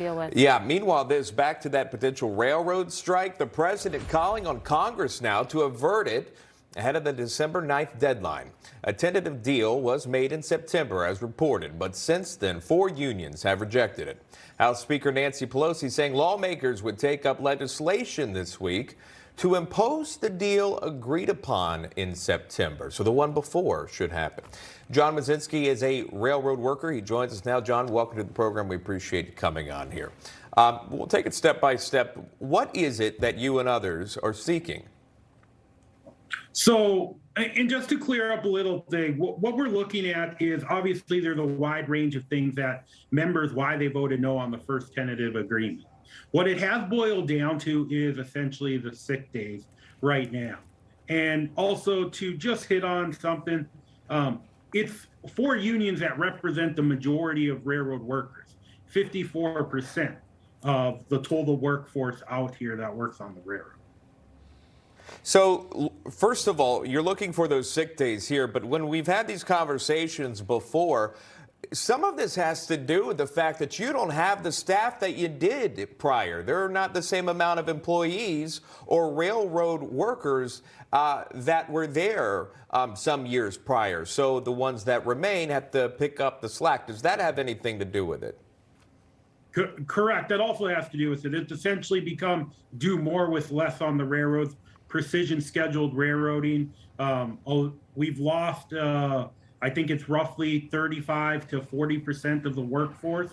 FiOS. Yeah, meanwhile, back to that potential railroad strike. The president calling on Congress now to avert it ahead of the December 9th deadline. A tentative deal was made in September, as reported, but since then, 4 unions have rejected it. House Speaker Nancy Pelosi saying lawmakers would take up legislation this week to impose the deal agreed upon in September. So the one before should happen. John Mozinski is a railroad worker. He joins us now. John, welcome to the program. We appreciate you coming on here. We'll take it step by step. What is it that you and others are seeking? So, and just to clear up a little thing, what we're looking at is obviously there's a wide range of things that members, why they voted no on the first tentative agreement. What it has boiled down to is essentially the sick days right now. And also to just hit on something, it's 4 unions that represent the majority of railroad workers, 54% of the total workforce out here that works on the railroad. So, first of all, you're looking for those sick days here, but when we've had these conversations before, some of this has to do with the fact that you don't have the staff that you did prior. There are not the same amount of employees or railroad workers that were there some years prior. So the ones that remain have to pick up the slack. Does that have anything to do with it? Correct. That also has to do with it. It's essentially become do more with less on the railroads, precision scheduled railroading. We've lost I think it's roughly 35 to 40% of the workforce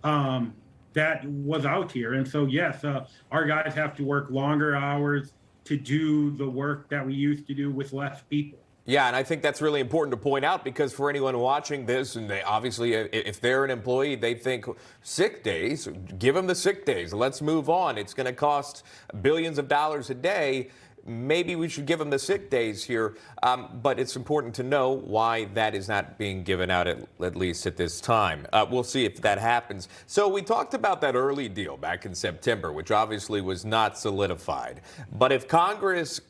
that was out here. And so, yes, our guys have to work longer hours to do the work that we used to do with less people. Yeah, and I think that's really important to point out, because for anyone watching this, and they obviously, if they're an employee, they think sick days, give them the sick days. Let's move on. It's going to cost billions of dollars a day. Maybe we should give them the sick days here, but it's important to know why that is not being given out, at least at this time. We'll see if that happens. So we talked about that early deal back in September, which obviously was not solidified. But if Congress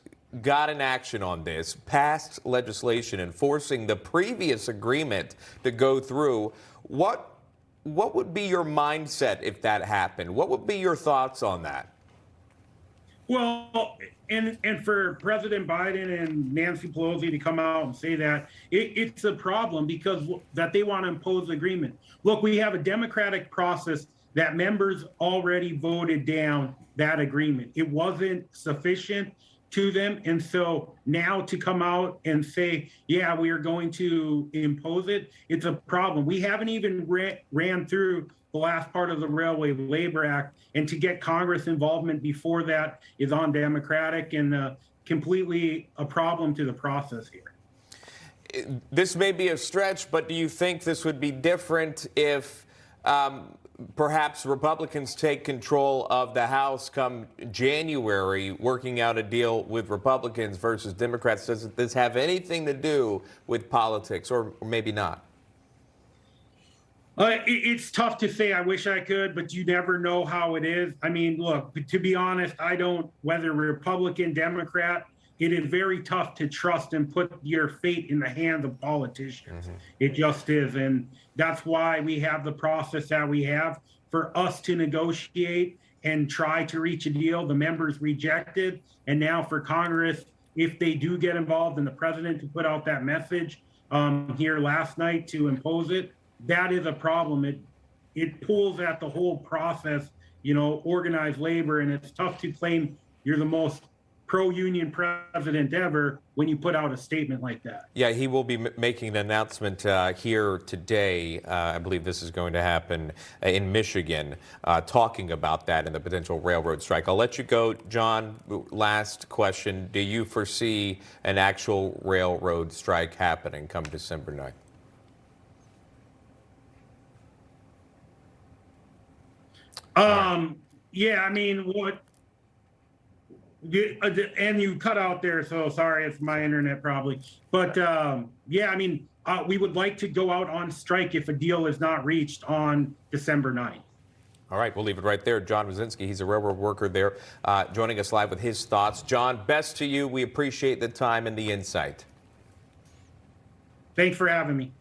got an action on this, passed legislation enforcing the previous agreement to go through, what would be your mindset if that happened? What would be your thoughts on that? Well, and for President Biden and Nancy Pelosi to come out and say that it's a problem because that they want to impose the agreement. Look, we have a democratic process that members already voted down that agreement. It wasn't sufficient to them. And so now to come out and say, yeah, we are going to impose it, it's a problem. We haven't even ran through the last part of the Railway Labor Act, and to get Congress involvement before that is undemocratic and completely a problem to the process here. This may be a stretch, but do you think this would be different if perhaps Republicans take control of the House come January, working out a deal with Republicans versus Democrats? Does this have anything to do with politics, or maybe not? It's tough to say. I wish I could, but you never know how it is. I mean, look, to be honest, whether Republican, Democrat, it is very tough to trust and put your fate in the hands of politicians. Mm-hmm. It just is. And that's why we have the process that we have for us to negotiate and try to reach a deal. The members rejected. And now for Congress, if they do get involved, and the president to put out that message here last night to impose it, that is a problem. It pulls at the whole process, organized labor, and it's tough to claim you're the most pro-union president ever when you put out a statement like that. Yeah, he will be making an announcement here today. I believe this is going to happen in Michigan, talking about that and the potential railroad strike. I'll let you go, John. Last question. Do you foresee an actual railroad strike happening come December 9th? Yeah, I mean, and you cut out there, so sorry, it's my internet probably. But yeah, I mean, we would like to go out on strike if a deal is not reached on December 9th. All right, we'll leave it right there. John Mozinski, he's a railroad worker there, joining us live with his thoughts. John, best to you. We appreciate the time and the insight. Thanks for having me.